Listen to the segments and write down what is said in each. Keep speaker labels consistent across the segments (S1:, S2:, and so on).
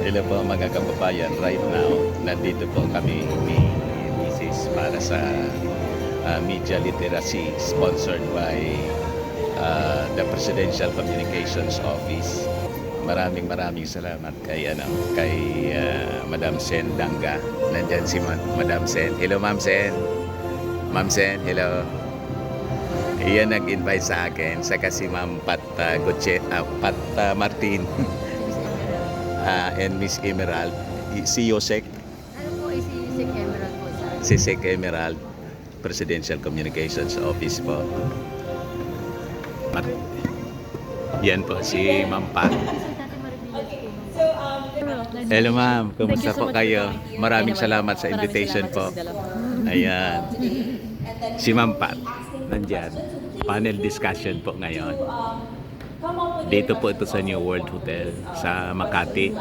S1: Hello po mga kababayan, right now nandito po kami ni Mrs. para sa media literacy sponsored by the Presidential Communications Office. Maraming salamat kay Madam Sen Danga. Nandyan si Madam Sen. Hello Ma'am Sen. Ma'am Sen, hello. Iyan nag-invite sa akin saka si Ma'am Pat Martin. And Miss Emerald, si Yosek.
S2: Ano po ay si Sek Emerald po sa
S1: Si Sek Emerald, Presidential Communications Office po. Yan po si Ma'am Pat.
S2: Dante Maravillas po.
S1: Hello ma'am, kumusta po kayo? Maraming salamat sa invitation po. Ayan. Si Ma'am Pat, nandyan. Panel discussion po ngayon. Dito po ito sa New World Hotel sa Makati.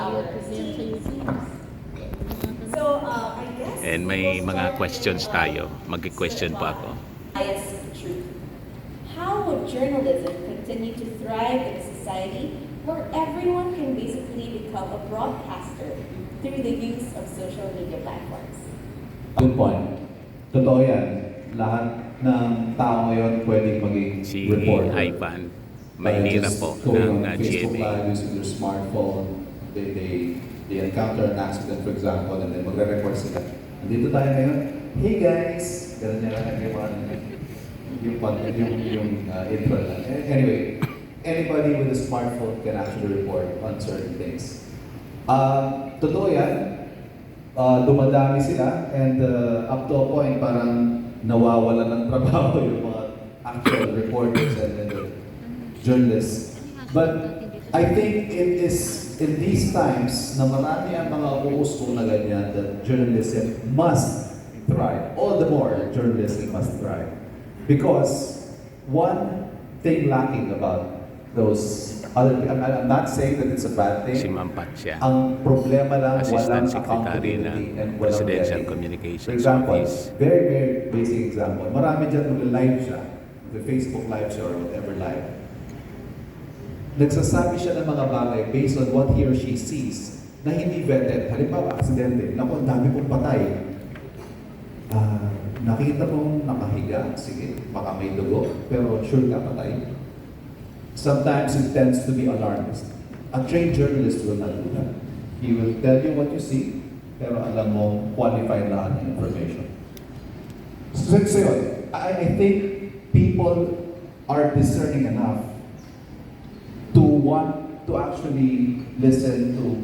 S1: And may mga questions tayo. Mag-question po ako.
S3: How would journalism continue to thrive in a society where everyone can basically become a broadcaster through the use of social media platforms?
S4: Good point. Totoo yan. Lahat ng tao ngayon pwedeng maging
S1: Si
S4: reporter.
S1: Ivan, Maynira po ng
S4: Facebook
S1: GMA.
S4: Live using their smartphone. They encounter an accident, for example, and then magre-report sila. Nandito tayo ngayon. Hey guys! Ganun nila yung intro lang. Anyway, anybody with a smartphone can actually report on certain things. Totoo yan. Dumadami sila and up to a point parang nawawala ng trabaho yung mga actual reporters and journalists. But I think it is in these times na marami ang mga uuso na ganyan that journalism must thrive. All the more journalism must thrive. Because one thing lacking about those other, I'm not saying that it's a bad thing.
S1: Si Ma'am Pat siya.
S4: Ang problema lang,
S1: Assistant
S4: walang
S1: Secretary
S4: accountability
S1: ng
S4: and walang
S1: Presidential
S4: vetting.
S1: Communications
S4: For example,
S1: Office.
S4: very basic example. Marami dyan mag-live siya, Facebook live siya or whatever live. Nagsasabi siya ng mga bagay based on what he or she sees na hindi vetted. Halimbawa, aksidente. Naku, ang dami pong patay. Nakita mong nakahiga, sige, baka may dugo, pero sure ka patay. Sometimes it tends to be alarmist. A trained journalist will not do that. He will tell you what you see, pero alam mo, qualified na ang information. So yun, I think people are discerning enough to want to actually listen to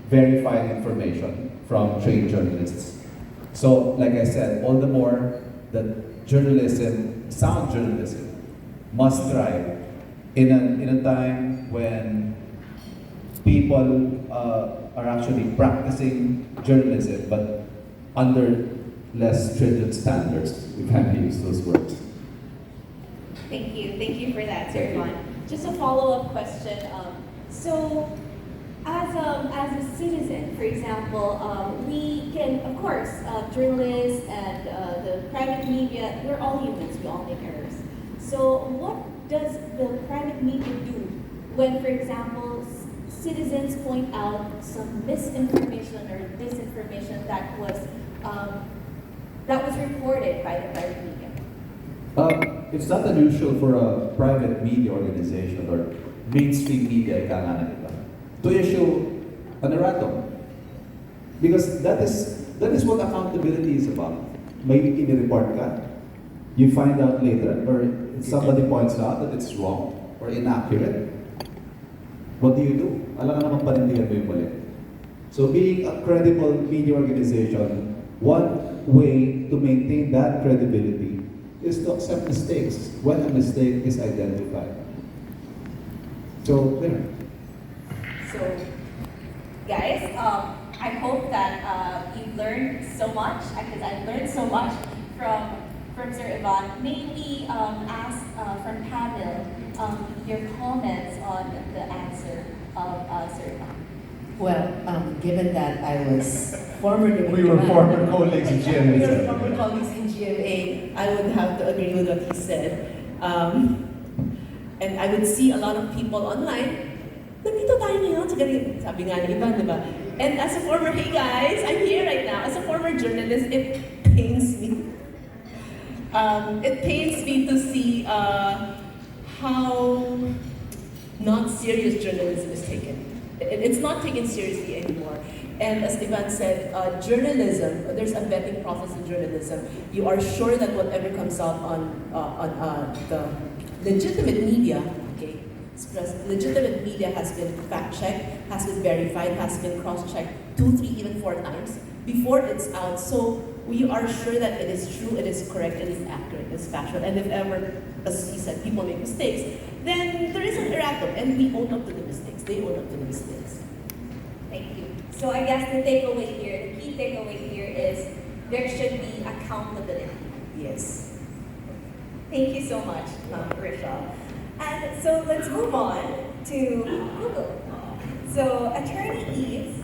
S4: verified information from trained journalists. So, like I said, all the more that journalism, sound journalism, must thrive in a time when people are actually practicing journalism, but under less stringent standards, if I may use those words.
S3: Thank you for that, Sir Juan. Just a follow-up question. So, as a citizen, for example, we can, of course, journalists and the private media, we're all humans, we all make errors. So, what does the private media do when, for example, citizens point out some misinformation or disinformation that was reported by the private media?
S4: It's not unusual for a private media organization or mainstream media to issue an erratum. Because that is what accountability is about. Maybe in-report ka, you find out later, or somebody points out that it's wrong or inaccurate. What do? Alam ka naman panindigan mo yung mali. So being a credible media organization, one way to maintain that credibility is to accept mistakes when a mistake is identified. So, there.
S3: So, guys, I hope that you've learned so much, because I've learned so much from Sir Ivan. May we ask from panel your comments on the answer of Sir Ivan?
S5: Well, given that I was former
S4: We were former colleagues in GMA.
S5: We were former colleagues in GMA, I would have to agree with what he said. And I would see a lot of people online
S6: nandito tayo ngayon sa ganito. Sabi nga ng iba, di ba? And as a former, hey guys, I'm here right now. As a former journalist, it pains me. It pains me to see how not serious journalism is taken. It's not taken seriously anymore. And as Ivan said, journalism, there's a vetting process in journalism. You are sure that whatever comes out on the legitimate media, okay, legitimate media has been fact-checked, has been verified, has been cross-checked 2, 3, even 4 times before it's out. So we are sure that it is true, it is correct, it is accurate, it is factual. And if ever, as he said, people make mistakes, then there is an erratum, and we own up to the mistakes. They own up to the mistakes.
S3: Thank you. So I guess the takeaway here, the key takeaway here is there should be accountability.
S6: Yes.
S3: Thank you so much, Risha. And so let's move on to Google. So Attorney Eve,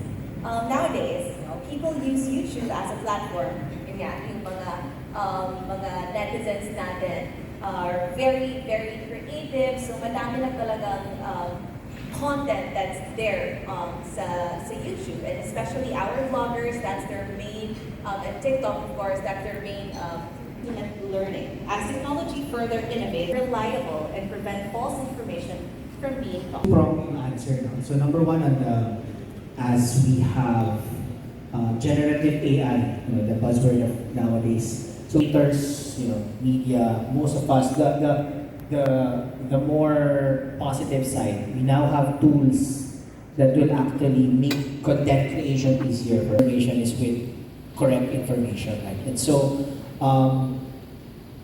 S3: nowadays, people use YouTube as a platform. Yun nga, yung mga netizens natin are very, very creative. So madami na talagang content that's there sa YouTube, and especially our vloggers, that's their main, and TikTok, of course, that's their main learning. As technology further innovates, reliable, and prevent false information from being taught.
S7: Prong answer now. So number one, as we have generative AI, the buzzword of nowadays. So creators, media, most of us, the more positive side, we now have tools that will actually make content creation easier. Information is with correct information, right? And so,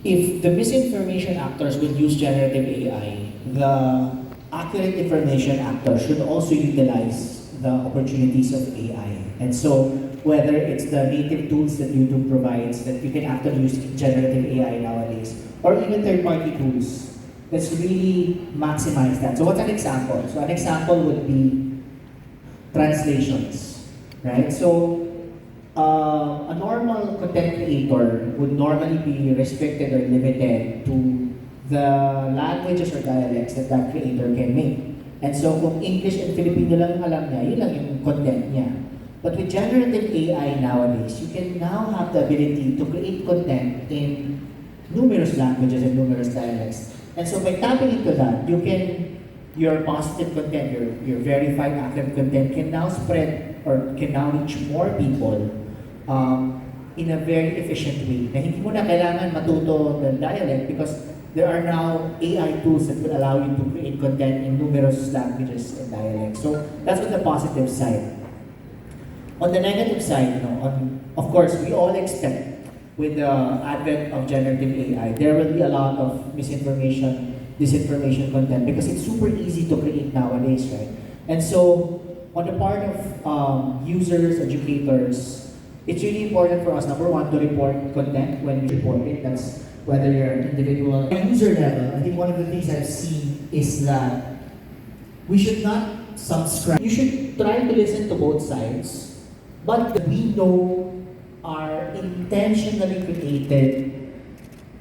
S7: if the misinformation actors will use generative AI, the accurate information actors should also utilize the opportunities of AI. And so, whether it's the native tools that YouTube provides that you can actually use generative AI nowadays, or even third-party tools, let's really maximize that. So what's an example? So an example would be translations, right? So a normal content creator would normally be restricted or limited to the languages or dialects that that creator can make. And so kung English and Filipino lang yung alam niya, yun lang yung content niya. But with generative AI nowadays, you can now have the ability to create content in numerous languages and numerous dialects. And so by tapping into that, your positive content, your verified accurate content can now spread or can now reach more people in a very efficient way. Na hindi mo na kailangan matuto ng dialect because there are now AI tools that will allow you to create content in numerous languages and dialects. So that's on the positive side. On the negative side, of course, we all expect with the advent of generative AI, there will be a lot of misinformation, disinformation content because it's super easy to create nowadays, right? And so, on the part of users, educators, it's really important for us, number one, to report content when we report it. That's whether you're an individual. At user level, I think one of the things I've seen is that we should not subscribe. You should try to listen to both sides, but we know are intentionally created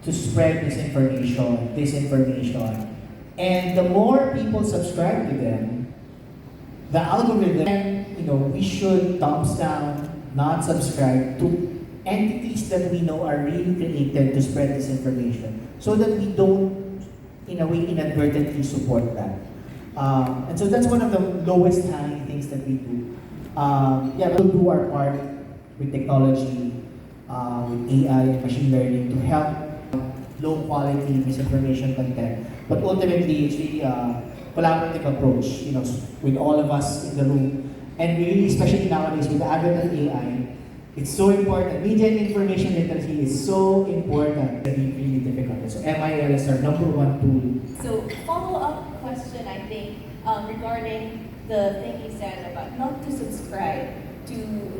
S7: to spread misinformation, disinformation. And the more people subscribe to them, the algorithm, we should thumbs down, not subscribe to entities that we know are really created to spread disinformation so that we don't, in a way, inadvertently support that. And so that's one of the lowest hanging things that we do. We'll do our part with technology, with AI and machine learning to help low quality misinformation content. But ultimately, it's really a collaborative approach, with all of us in the room. And really, especially nowadays with the advent of AI, it's so important. Media and information literacy is so important that it's really difficult. So MIL is our number one tool.
S3: So follow-up question, I think, regarding the thing you said about not to subscribe to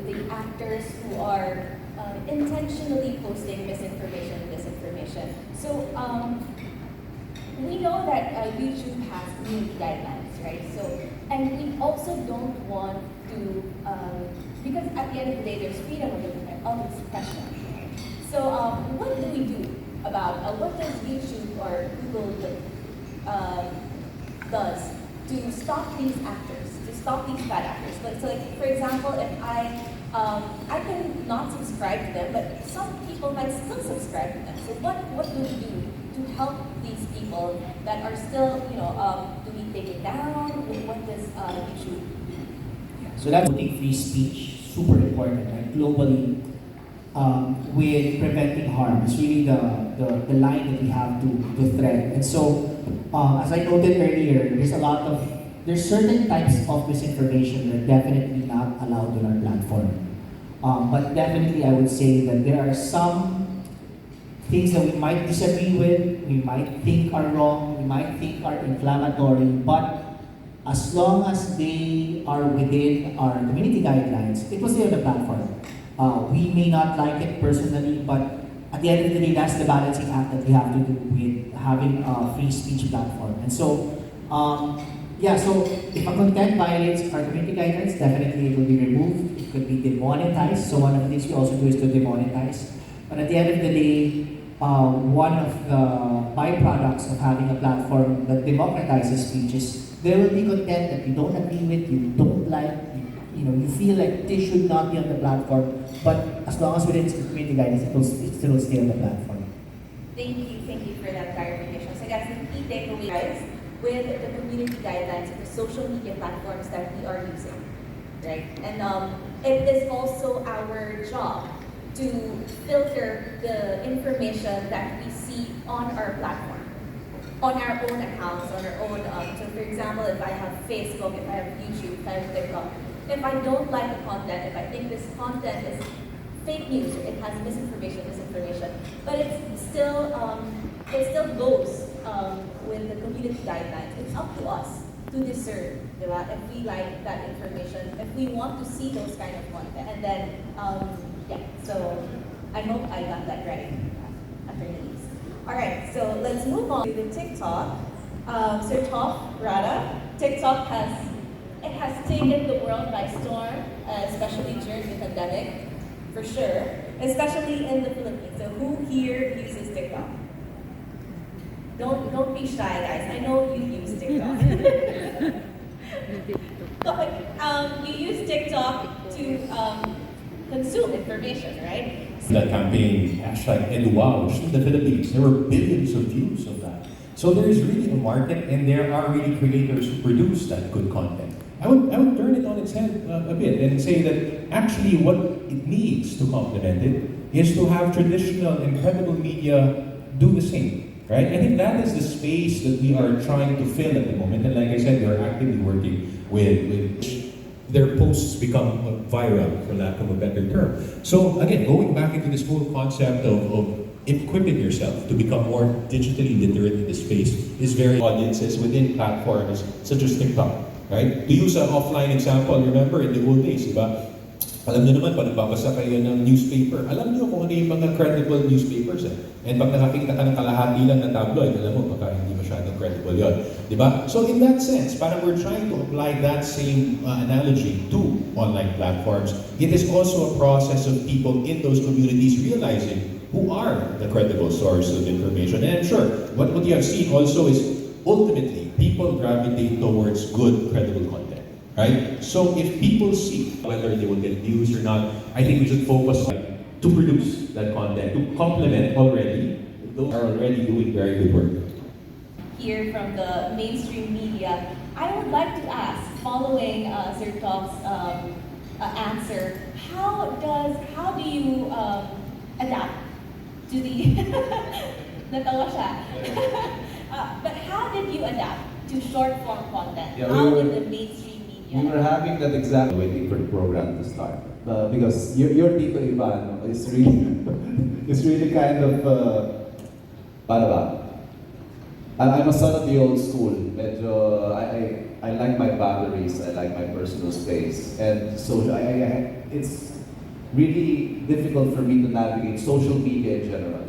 S3: the actors who are intentionally posting misinformation and disinformation. So we know that YouTube has community guidelines, right? So, and we also don't want to, because at the end of the day, there's freedom of expression. So what do we do about, what does YouTube or Google does to stop these actors, to stop these bad actors. Like for example, if I can not subscribe to them, but some people might still subscribe to them. So what do we do to help these people that are still, do we take it down? What does YouTube do?
S7: So that's putting free speech, super important, right? Globally, with preventing harm. It's really the line that we have to thread. And so, as I noted earlier, there's certain types of misinformation that are definitely not allowed on our platform. But definitely I would say that there are some things that we might disagree with, we might think are wrong, we might think are inflammatory, but as long as they are within our community guidelines, it was there on the platform. We may not like it personally, but at the end of the day, that's the balancing act that we have to do with having a free speech platform. And so, so if a content violates our community guidelines, definitely it will be removed. It could be demonetized. So one of the things we also do is to demonetize. But at the end of the day, one of the byproducts of having a platform that democratizes speech is there will be content that you don't agree with, you don't like, you feel like they should not be on the platform. But as long as within the community guidelines, it will stay on the platform.
S3: Thank you for that clarification. So guys, the key takeaway, guys, with the community guidelines of the social media platforms that we are using, right? And it is also our job to filter the information that we see on our platform, on our own accounts, on our own, so for example, if I have Facebook, if I have YouTube, if I have TikTok, if I don't like the content, if I think this content is fake news, it has misinformation, but it still goes with the community guidelines. It's up to us to discern, diba? If we like that information, if we want to see those kind of content, and then so I hope I got that right, attorneys. All right, so let's move on to the TikTok. Sir Top Rada, TikTok has taken the world by storm, especially during the pandemic, for sure, especially in the Philippines. So who here uses TikTok? Don't be shy, guys. I know you use TikTok. You use TikTok to consume information, right?
S8: That campaign, #EduWow, in the Philippines, there were billions of views of that. So there is really a market, and there are really creators who produce that good content. I would turn it on its head a bit and say that actually what it needs to complement it is to have traditional and credible media do the same, right? I think that is the space that we are trying to fill at the moment. And like I said, we are actively working with their posts become viral, for lack of a better term. So again, going back into this whole concept of equipping yourself to become more digitally literate in this space is very audiences within platforms such as TikTok, right? To use an offline example, remember in the old days, diba? Alam niyo naman, pag nagbabasa kayo ng newspaper, alam niyo kung ano yung mga credible newspapers eh. And pag nakakita ka ng kalahati lang na tabloid, alam mo, baka hindi masyadong credible yun. Diba? So in that sense, parang we're trying to apply that same analogy to online platforms. It is also a process of people in those communities realizing who are the credible source of information. And I'm sure, what you have seen also is, ultimately, people gravitate towards good, credible content. Right? So if people see whether they will get views or not, I think we should focus on to produce that content, to complement already those are already doing very good work.
S3: Here from the mainstream media, I would like to ask, following Sir Top's answer, how do you adapt to the natawa siya. But how did you adapt to short form content?
S4: Yeah,
S3: How did the mainstream
S4: we were having that exact waiting for the program to start because your Tito Ivan is really kind of paano ba? I'm a son of the old school. Medyo I like my boundaries. I like my personal space, and so it's really difficult for me to navigate social media in general.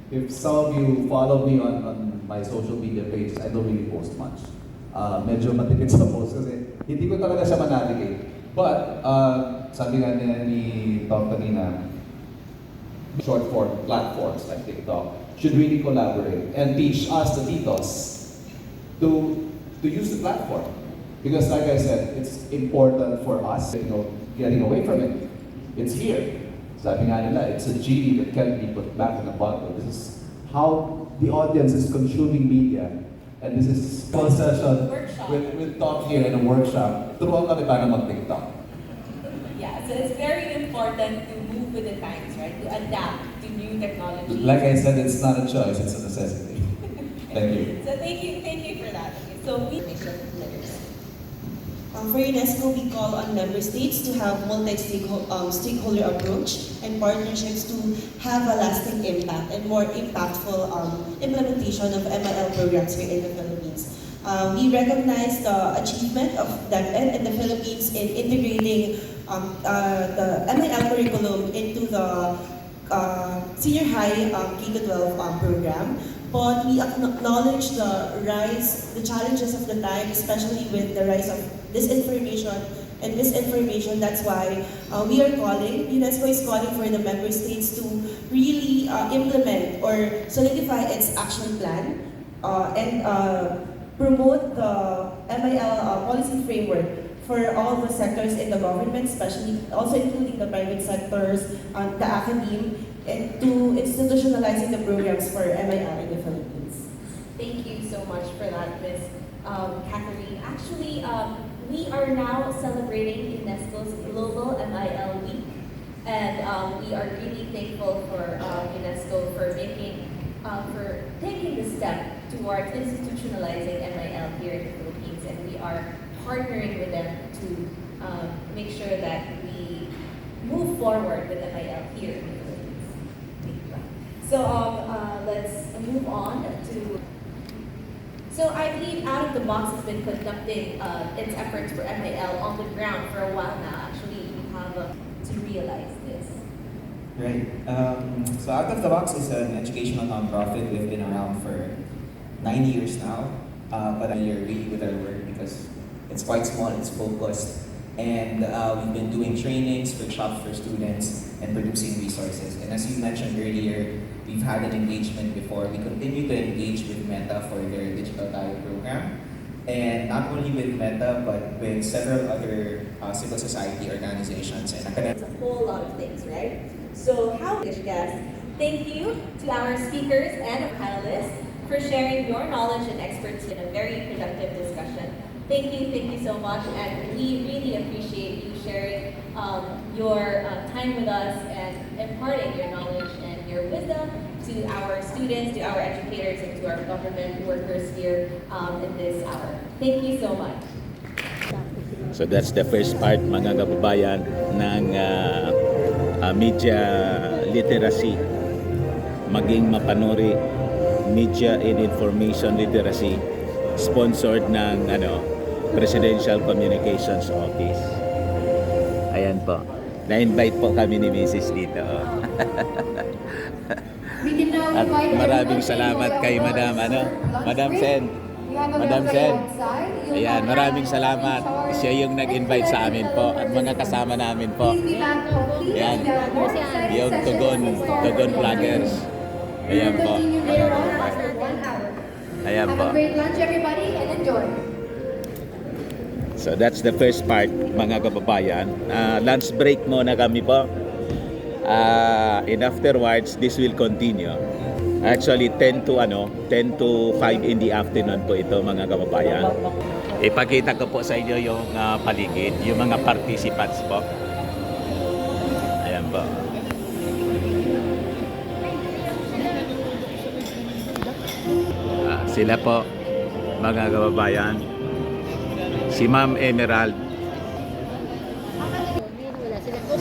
S4: If some of you follow me on my social media pages, I don't really post much. Medyo matipid sa post kasi hindi ko talaga siya manavigate. But, sabi nga ni Tom kanina, short form platforms like TikTok should really collaborate and teach us, the titos, to use the platform. Because like I said, it's important for us, getting away from it. It's here. Sabi nga nila, it's a genie that can't be put back in a bottle. This is how the audience is consuming media. And this is one session
S3: Workshop.
S4: with Talk here in a workshop. Turuan kami paano mag-TikTok.
S3: Yeah, so it's very important to move with the times, right? To adapt to new technology.
S4: Like I said, it's not a choice, it's a necessity. Thank you.
S3: So thank you for that. Okay, so we
S9: For UNESCO, we call on member states to have multi-stakeholder approach and partnerships to have a lasting impact and more impactful implementation of MIL programs here in the Philippines. We recognize the achievement of DepEd in the Philippines in integrating the MIL curriculum into the senior high K-12 program. But we acknowledge the challenges of the time, especially with the rise of disinformation and misinformation. That's why UNESCO is calling for the member states to really implement or solidify its action plan and promote the MIL policy framework for all the sectors in the government, especially also including the private sectors, the academe, and to institutionalizing the programs for MIL in the Philippines.
S3: Thank you so much for that, Ms. Catherine. Actually, we are now celebrating UNESCO's Global MIL Week, and we are really thankful for UNESCO for taking the step towards institutionalizing MIL here in the Philippines, and we are partnering with them to make sure that we move forward with MIL here in the Philippines. So let's move on to. So I believe Out of the Box has been conducting its efforts for MIL on the ground for a while now. Actually, you have to realize this.
S10: Right. So Out of the Box is an educational nonprofit. We've been around for 9 years now, but I'm really with our work because it's quite small, it's focused, and we've been doing trainings, workshops for students, and producing resources. And as you mentioned earlier, we've had an engagement before. We continue to engage with Meta for their Digital Diet program. And not only with Meta, but with several other civil society organizations and academic.
S3: It's a whole lot of things, right? So guests, thank you to our speakers and panelists for sharing your knowledge and expertise in a very productive discussion. Thank you so much, and we really appreciate you sharing your time with us and imparting your knowledge and your wisdom to our students, to our educators, and to our government workers here in this hour. Thank you so much.
S1: So that's the first part, mga kababayan, ng media literacy, maging Mapanuri, Media and Information Literacy, sponsored ng Presidential Communications Office. Ayan po. Na-invite po kami ni Mrs. dito. At maraming salamat kay Madam Sen. Madam Sen. Ayan, maraming salamat. Siya yung nag-invite sa amin po at mga kasama namin po. Ayan, yung Tugon Vloggers. Ayan po. Ayan po.
S2: Have a great lunch, everybody, and enjoy.
S1: So that's the first part, mga kababayan. Lunch break muna kami po. And afterwards, this will continue. Actually, 10 to 5 in the afternoon po ito, mga kababayan. Ipakita ko po sa inyo yung paligid, yung mga participants po. Ayan po. Sila po, mga kababayan. Si Ma'am Emerald,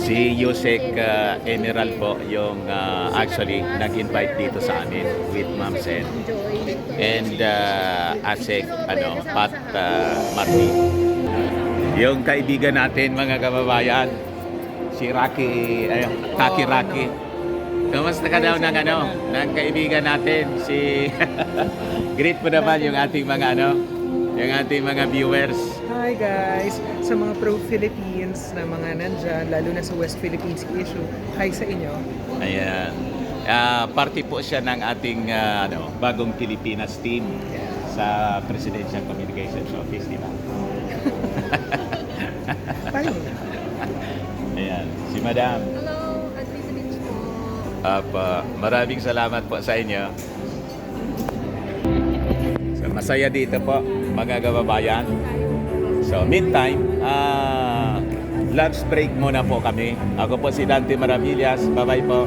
S1: si Yusek Emerald po yung actually nag-invite dito sa amin with Ma'am Sen and Asek Pat Marty. Yung kaibigan natin, mga kababayan, si Kaki Rocky. Kamusta ka daw ng kaibigan natin, si greet mo naman yung ating mga yung ating mga viewers.
S11: Hi guys! Sa mga pro-Philippines na mga nandyan, lalo na sa West Philippines issue, hi sa inyo.
S1: Ayan. Party po siya ng ating bagong Pilipinas team.
S11: Yes.
S1: sa Presidential Communications Office, di ba?
S11: Paano?
S1: Ayan, si Madam.
S2: Hello, at Vitamins po.
S1: Maraming salamat po sa inyo. So, masaya dito po, mga kababayan. So, meantime, lunch break muna po kami. Ako po si Dante Maravillas. Bye-bye po.